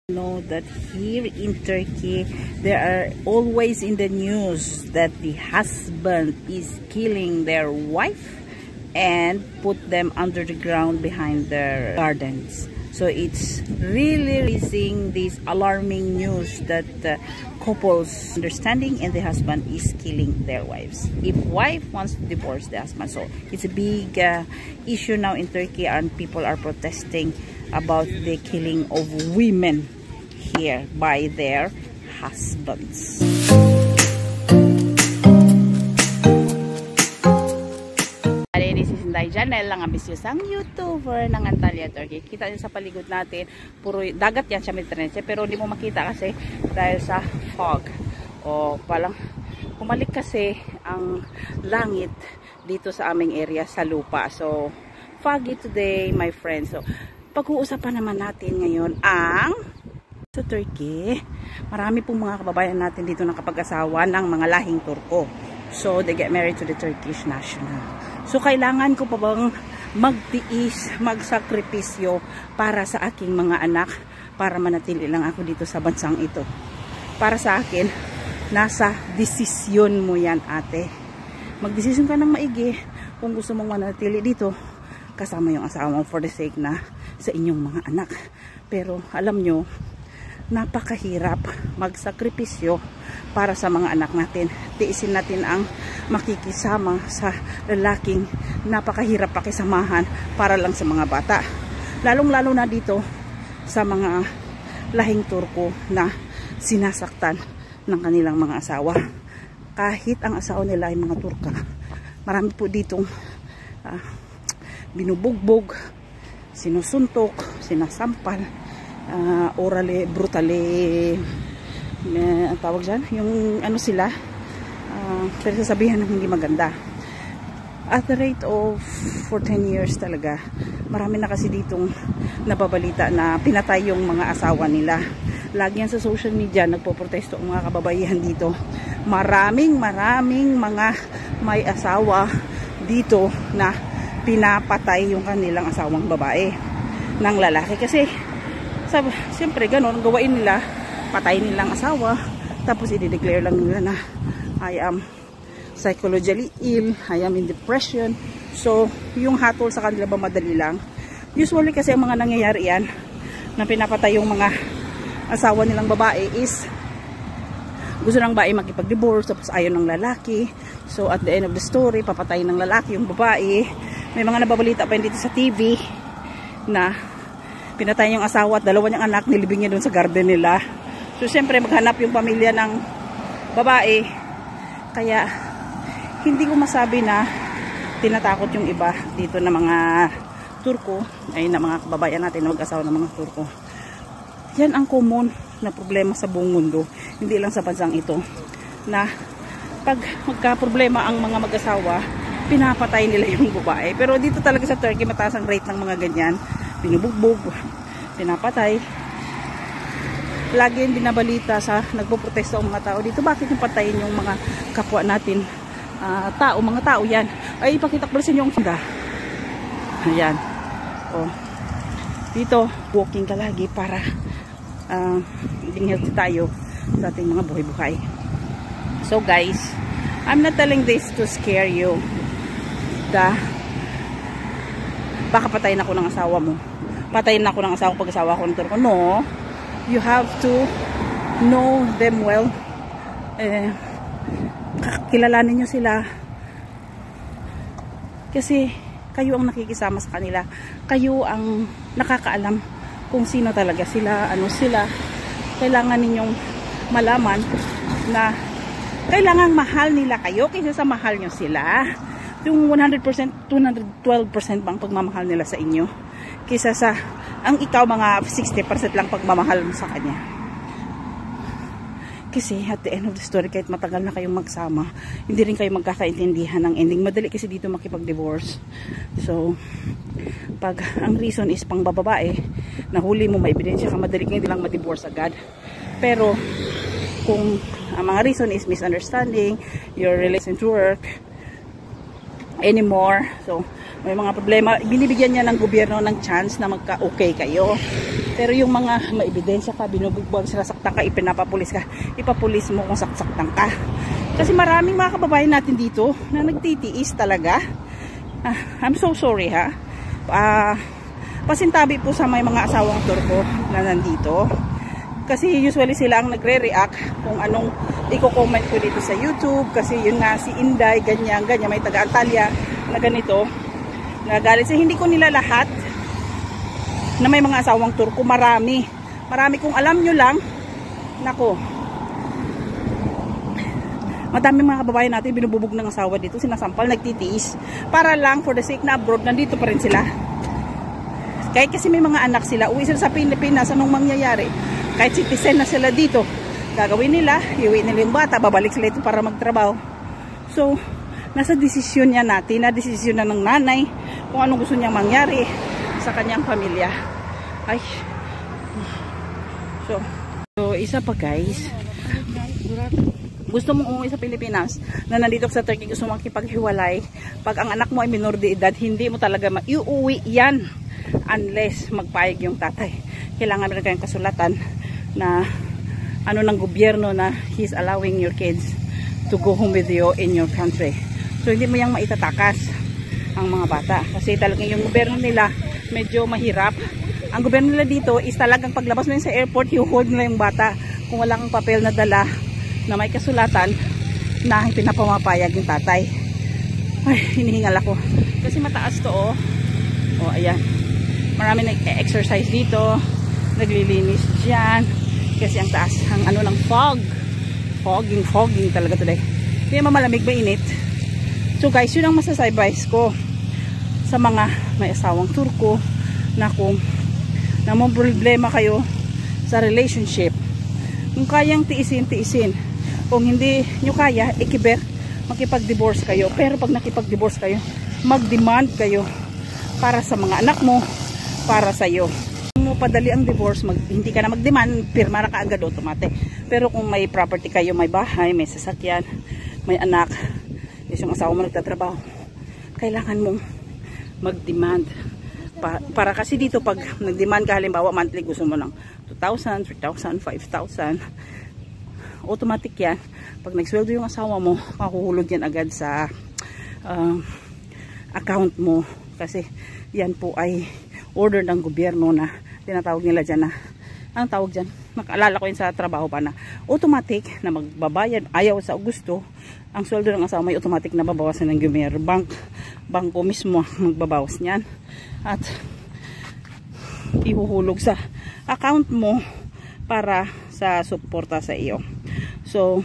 Know that here in Turkey there are always in the news that the husband is killing their wife and put them under the ground behind their gardens. So it's really raising this alarming news that couples understanding and the husband is killing their wives. If wife wants to divorce the husband, so it's a big issue now in Turkey, and people are protesting about the killing of women here by their husbands. This is Inday Janel, ang ambisyosang YouTuber ng Antalya, Turkey. Kita nyo sa paligid natin, puro dagat yan sa Mediterranean, pero hindi mo makita kasi dahil sa fog. O palang humalik kasi ang langit dito sa aming area sa lupa. So foggy today, my friends. So pag-uusapan naman natin ngayon ang sa Turkey, marami pong mga kababayan natin dito nakapag-asawa ng mga lahing Turko. So, they get married to the Turkish national. So, kailangan ko pa bang magtiis, magsakripisyo para sa aking mga anak para manatili lang ako dito sa bansang ito? Para sa akin, nasa desisyon mo yan, ate. Magdesisyon ka ng maigi kung gusto mong manatili dito kasama yung asawa mo for the sake na sa inyong mga anak. Pero, alam nyo, napakahirap magsakripisyo para sa mga anak natin. Tiisin natin ang makikisama sa lalaking napakahirap pakisamahan para lang sa mga bata. Lalong-lalo na dito sa mga lahing Turko na sinasaktan ng kanilang mga asawa. Kahit ang asawa nila ay mga Turka, marami po ditong binubugbog, sinusuntok, sinasampal, orally, brutally, ang tawag dyan, yung ano sila, pero sasabihan ng hindi maganda. At the rate of for 10 years talaga, marami na kasi ditong nababalita na pinatay yung mga asawa nila. Lagi yan sa social media, nagpo-protesto ang mga kababaihan dito. Maraming mga may asawa dito na pinapatay yung kanilang asawang babae ng lalaki. Kasi siyempre ganon, gawain nila, patayin nilang asawa, tapos i-declare lang nila na I am psychologically ill, I am in depression. So, yung hatol sa kanila ba madali lang? Usually kasi ang mga nangyayari yan, na pinapatay yung mga asawa nilang babae is gusto ng babae makipag-divorce, tapos ayaw ng lalaki. So, at the end of the story, papatayin ng lalaki yung babae. May mga nababalita pa yun dito sa TV na pinatay yung asawa at dalawa niyang anak, nilibing niya doon sa garden nila. So, siyempre, maghanap yung pamilya ng babae. Kaya, hindi ko masabi na tinatakot yung iba dito na mga Turko, ay na mga kababayan natin na mag-asawa ng mga Turko. Yan ang common na problema sa buong mundo. Hindi lang sa bansang ito. Na, pag magka-problema ang mga mag-asawa, pinapatay nila yung babae. Pero dito talaga sa Turkey, mataas ang rate ng mga ganyan. Binubugbog, pinapatay. Lagi yung binabalita sa nagpoprotesto ang mga tao dito. Bakit yung patayin yung mga kapwa natin mga tao yan? Ay, ipakita ko sa inyo yung funda. Ayan. O, dito, walking ka lagi para maging healthy tayo sa ating mga buhay-buhay. So guys, I'm not telling this to scare you. Baka patayin ako ng asawa mo. Patayin ako ng asawa pag asawa ko ng Turko. No. You have to know them well. Kilalanin nyo sila. Kasi kayo ang nakikisama sa kanila. Kayo ang nakakaalam kung sino talaga sila, ano sila. Kailangan ninyong malaman na kailangan mahal nila kayo kaysa sa mahal nyo sila. Yung 100%, 212% bang pagmamahal nila sa inyo kaysa sa ang ikaw mga 60% lang pagmamahal mo sa kanya. Kasi at the end of the story, kahit matagal na kayong magsama, hindi rin kayo magkakaintindihan ng ending. Madali kasi dito makipag-divorce. So, pag ang reason is pang babae, nahuli mo, may ebidensya ka, madali ka hindi lang ma-divorce agad. Pero, kung ang mga reason is misunderstanding, your relation to work, anymore, so, may mga problema, binibigyan niya ng gobyerno ng chance na magka-okay kayo. Pero yung mga maebidensya ka, binubugbog, sinasaktan ka, ipinapapulis ka, ipapulis mo kung saksaktan ka. Kasi maraming mga kababayan natin dito na nagtitiis talaga. I'm so sorry ha. Pasintabi po sa may mga asawang Turko na nandito. Kasi usually sila ang nagre-react kung anong i-comment ko dito sa YouTube. Kasi yun nga, si Inday, ganyan, may taga-Antalya na ganito. Nagalit. Hindi ko nila lahat na may mga asawang Turko. Marami kung alam nyo lang. Nako, madami mga kababayan natin binububog ng asawa dito, sinasampal, nagtitiis para lang for the sake na abroad, nandito pa rin sila. Kahit kasi may mga anak sila, uwi sila sa Pilipinas, anong mangyayari? Kahit citizen na sila dito, gagawin nila, iuwi nila yung bata, babalik sila ito para magtrabaho. So nasa desisyon niya natin, na desisyon na ng nanay kung anong gusto niyang mangyari sa kanyang pamilya. Ay, so isa pa guys, gusto mong umuwi sa Pilipinas, na nandito sa Turkey, gusto mong makipaghiwalay, pag ang anak mo ay minor de edad, hindi mo talaga iuwi yan unless magpayag yung tatay. Kailangan meron kayong kasulatan na ano ng gobyerno na he's allowing your kids to go home with you in your country. So hindi mo yang maitatakas ang mga bata, kasi talagang yung gobyerno nila medyo mahirap. Ang gobyerno nila dito is talagang paglabas mo sa airport, i-hold nila yung bata kung wala kang papel na dala na may kasulatan na pinapamapayag yung tatay. Ay, hinihingal ako kasi mataas to oh. Oh, ayan, marami nag-exercise dito, naglilinis dyan kasi ang taas, ang ano ng fogging talaga today. Hindi malamig ba init. So guys, yun ang masasaybais ko sa mga may asawang Turko na kung namang problema kayo sa relationship, kung kayang tiisin. Kung hindi nyo kaya, makipag-divorce kayo. Pero pag nakipag-divorce kayo, mag-demand kayo para sa mga anak mo, para sa iyo. Kung mo padali ang divorce, hindi ka na mag-demand, pirma na kaagad automatic. Pero kung may property kayo, may bahay, may sasakyan, may anak, yung asawa mo nagtatrabaho, kailangan mong mag-demand. Para kasi dito pag nag-demand ka, halimbawa monthly gusto mo ng 2,000, 3,000, 5,000, automatic yan. Pag nagsweldo yung asawa mo, makuhulog yan agad sa account mo, kasi yan po ay order ng gobyerno na tinatawag nila dyan na, ang tawag dyan, makaalala ko yun sa trabaho pa na automatic na magbabayad, ayaw sa Augusto, ang sweldo ng asawa may automatic na babawasan ng gobyerno. Bangko mismo magbabawas niyan at ihuhulog sa account mo para sa suporta sa iyo. So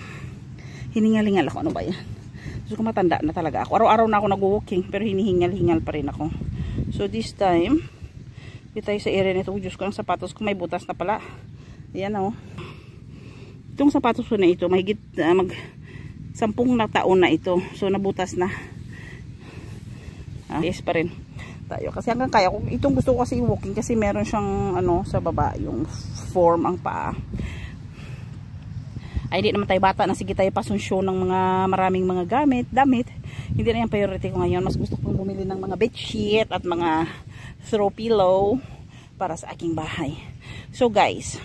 hiningal-hingal ako, ano ba yan? So matanda na talaga ako, araw-araw na ako nag-walking pero hinihingal-hingal pa rin ako. So this time dito tayo sa area nito. Diyos ko, ang sapatos ko may butas na pala. Ayan o. Itong sapatos ko na ito mahigit 10 na taon na ito. So nabutas na. Yes pa rin tayo. Kasi hanggang kaya ko. Itong gusto ko kasi walking kasi meron siyang ano sa baba, yung form ang paa. Ay di naman tayo bata na sige tayo pasunsyo ng mga maraming mga damit. Hindi na yung priority ko ngayon. Mas gusto kong bumili ng mga bedsheet at mga throw pillow para sa aking bahay. So guys,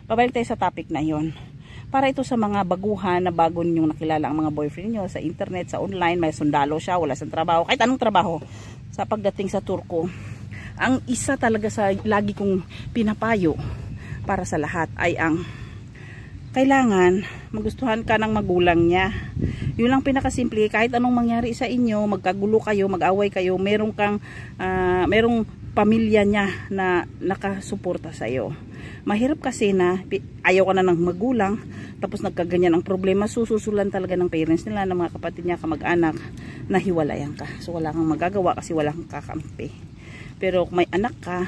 babalik tayo sa topic na yon. Para ito sa mga baguhan na bago ninyong nakilala ang mga boyfriend nyo sa internet, sa online, may sundalo siya, wala siyang trabaho, kahit anong trabaho sa pagdating sa Turko. Ang isa talaga sa lagi kong pinapayo para sa lahat ay ang kailangan magustuhan ka ng magulang niya. Yun lang pinakasimple. Kahit anong mangyari sa inyo, magkagulo kayo, mag-away kayo, merong pamilya niya na nakasuporta sa iyo. Mahirap kasi na ayaw ka na ng magulang, tapos nagkaganyan ang problema, sususulan talaga ng parents nila, ng mga kapatid niya, kamag-anak, na hiwalayan ka. So wala kang magagawa kasi wala kang kakampi. Pero kung may anak ka,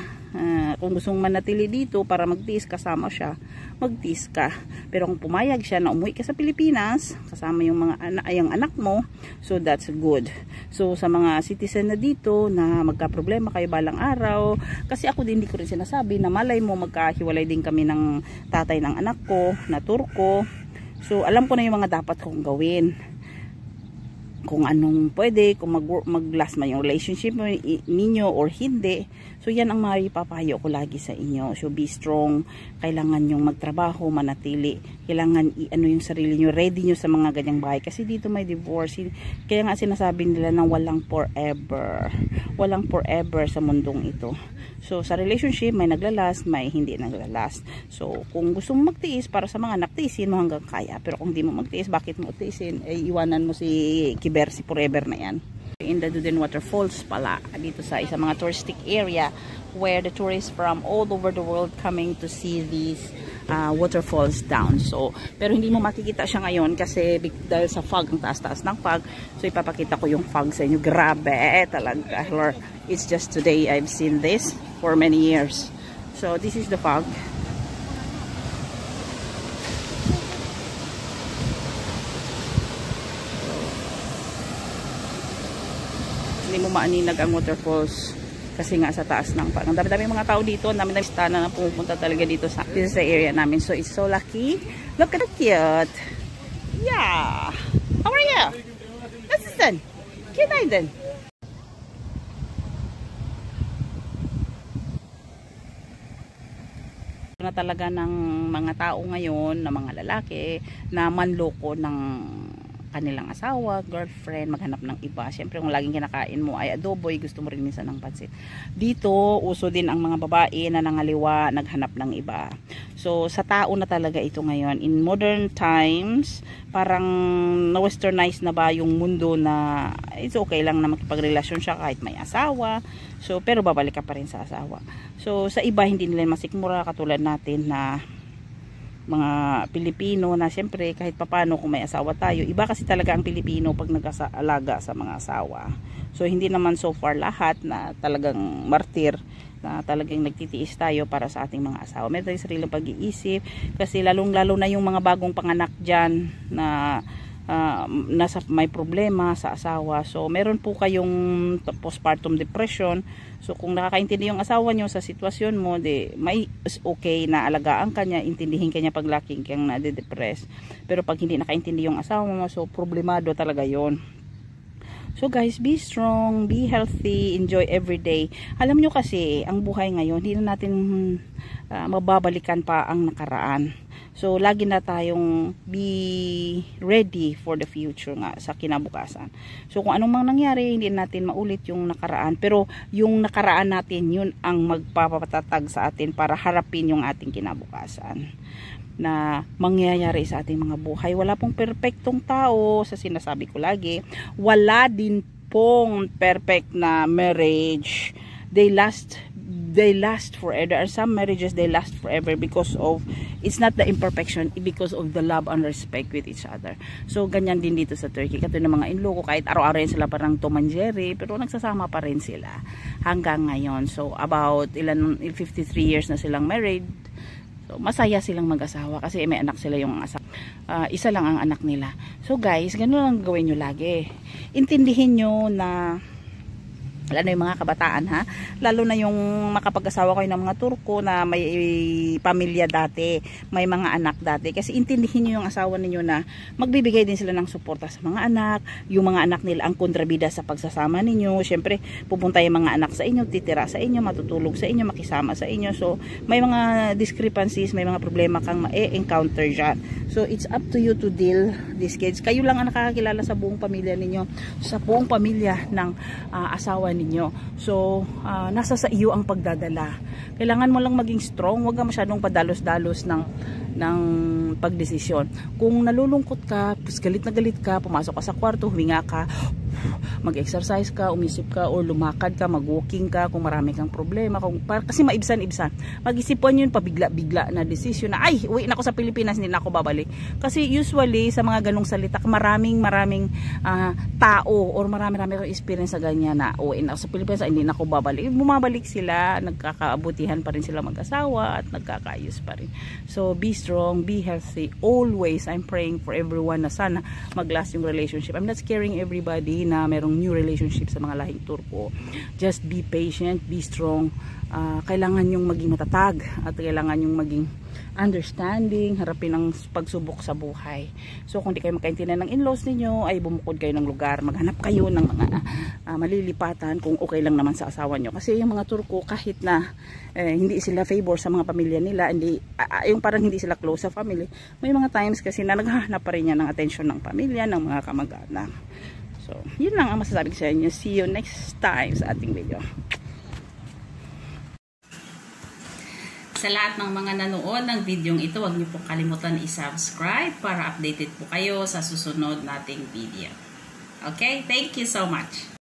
kung gusto mong manatili dito para magtiis kasama siya, magtiis ka. Pero kung pumayag siya na umuwi ka sa Pilipinas kasama yung mga anak mo, so that's good. So sa mga citizen na dito na magka-problema kayo balang araw, kasi ako din hindi ko rin sinasabi na malay mo magkahiwalay din kami ng tatay ng anak ko na Turko. So alam ko na yung mga dapat kong gawin. kung anong pwede, kung mag-last man yung relationship ninyo or hindi. So yan ang maipapayo ko lagi sa inyo. So be strong, kailangan yung magtrabaho, manatili, kailangan ano yung sarili nyo, ready nyo sa mga ganyang bahay, kasi dito may divorce. Kaya nga sinasabi nila na walang forever sa mundong ito. So sa relationship may naglalast, may hindi naglalast. So kung gusto mo magtiis, para sa mga anak, tiisin mo hanggang kaya. Pero kung di mo magtiis, bakit mo tiisin? Iwanan mo si Kiber, si forever na yan. In the Duden Waterfalls pala, dito sa isang mga touristic area where the tourists from all over the world coming to see these waterfalls down. So pero hindi mo makikita siya ngayon kasi dahil sa fog, ang taas-taas ng fog. So ipapakita ko yung fog sa inyo. Grabe talaga. It's just today I've seen this for many years. So this is the fog. Hindi mo maaninag ang waterfalls kasi nga sa taas ng fog. Ang dami-dami mga tao dito, ang dami-dami stana na pumupunta talaga dito sa area namin. So it's so lucky. Look at the cute. Yeah. How are you? Nasaan? Günaydın. Na talaga ng mga tao ngayon, na mga lalaki na manloko ng kanilang asawa, girlfriend, maghanap ng iba. Siyempre kung laging kinakain mo ay adobo, gusto mo rin minsan ng pansit. Dito uso din ang mga babae na nangaliwa, naghanap ng iba. So sa tao na talaga ito ngayon. In modern times, parang na-westernize na ba yung mundo na it's okay lang na makipagrelasyon siya kahit may asawa. So pero babalik ka pa rin sa asawa. So sa iba hindi nila masikmura, katulad natin na mga Pilipino na siyempre kahit papano kung may asawa tayo, iba kasi talaga ang Pilipino pag nag-alaga sa mga asawa. So hindi naman so far lahat na talagang martir, na talagang nagtitiis tayo para sa ating mga asawa. Meron tayong sariling pag-iisip kasi lalong-lalo na yung mga bagong panganak dyan na nasa may problema sa asawa. So meron po kayong postpartum depression. So kung nakakaintindi yung asawa nyo sa sitwasyon mo, may okay na alagaan ka niya, intindihin ka niya pag laking kang nade-depress. Pero pag hindi nakaintindi yung asawa mo, so problemado talaga yon. So guys, be strong, be healthy, enjoy every day. Alam nyo kasi, ang buhay ngayon, hindi na natin mababalikan pa ang nakaraan. So lagi na tayong be ready for the future nga sa kinabukasan. So kung anong mang nangyari, hindi natin maulit yung nakaraan. Pero yung nakaraan natin, yun ang magpapatatag sa atin para harapin yung ating kinabukasan na mangyayari sa ating mga buhay. Wala pong perpektong tao, sa sinasabi ko lagi. Wala din pong perfect na marriage. They last forever. There are some marriages they last forever because of, it's not the imperfection, because of the love and respect with each other. So ganyan din dito sa Turkey. Katulad ng mga inloko, kahit araw-araw sila parang Tom and Jerry, pero nagsasama pa rin sila hanggang ngayon. So about 53 years na silang married. So masaya silang mag-asawa kasi may anak sila, yung asawa. Isa lang ang anak nila. So guys, ganun lang gawin nyo lagi. Intindihin nyo na lalo na yung mga kabataan, ha, lalo na yung makapag-asawa kayo ng mga Turko na may pamilya dati, may mga anak dati, kasi intindihin nyo yung asawa ninyo na magbibigay din sila ng suporta sa mga anak, yung mga anak nila ang kontrabida sa pagsasama ninyo. Syempre pupunta yung mga anak sa inyo, titira sa inyo, matutulog sa inyo, makisama sa inyo. So may mga discrepancies, may mga problema kang ma-encounter dyan. So it's up to you to deal these kids. Kayo lang ang nakakakilala sa buong pamilya ninyo, sa buong pamilya ng asawa ninyo. So nasa sa iyo ang pagdadala. Kailangan mo lang maging strong, huwag ka masyadong padalos-dalos ng pagdesisyon. Kung nalulungkot ka, galit na galit ka, pumasok ka sa kwarto, huminga ka, mag-exercise ka, umisip ka, o lumakad ka, mag-walking ka kung marami kang problema, kasi maibsan-ibsan. Mag-isipan yun, pabigla-bigla na decision na, ay, uwi na ako sa Pilipinas, hindi na ako babalik. Kasi usually, sa mga ganong salita, maraming tao, or marami akong experience sa ganyan na, uwi na ako sa Pilipinas, hindi na ako babalik. Bumabalik sila, nagkakaabutihan pa rin sila mag-asawa, at nagkakaayos pa rin. So, be strong, be healthy. Always, I'm praying for everyone na sana mag-last yung relationship. I'm not scaring everybody. na merong new relationship sa mga lahing Turko. Just be patient, be strong. Kailangan yung maging matatag at kailangan yung maging understanding, harapin ang pagsubok sa buhay. So kung di kayo magkaintindihan ng in-laws ninyo, ay bumukod kayo ng lugar, maghanap kayo ng mga malilipatan kung okay lang naman sa asawa nyo. Kasi yung mga Turko, kahit na hindi sila favor sa mga pamilya nila, yung parang hindi sila close sa family, may mga times kasi na naghahanap pa rin yan ng atensyon ng pamilya, ng mga kamag-anak. So yun lang ang masasabi ko sa inyo. See you next time sa ating video. Sa lahat ng mga nanood ng videong ito, huwag niyo pong kalimutan i-subscribe para updated po kayo sa susunod nating video. Okay? Thank you so much.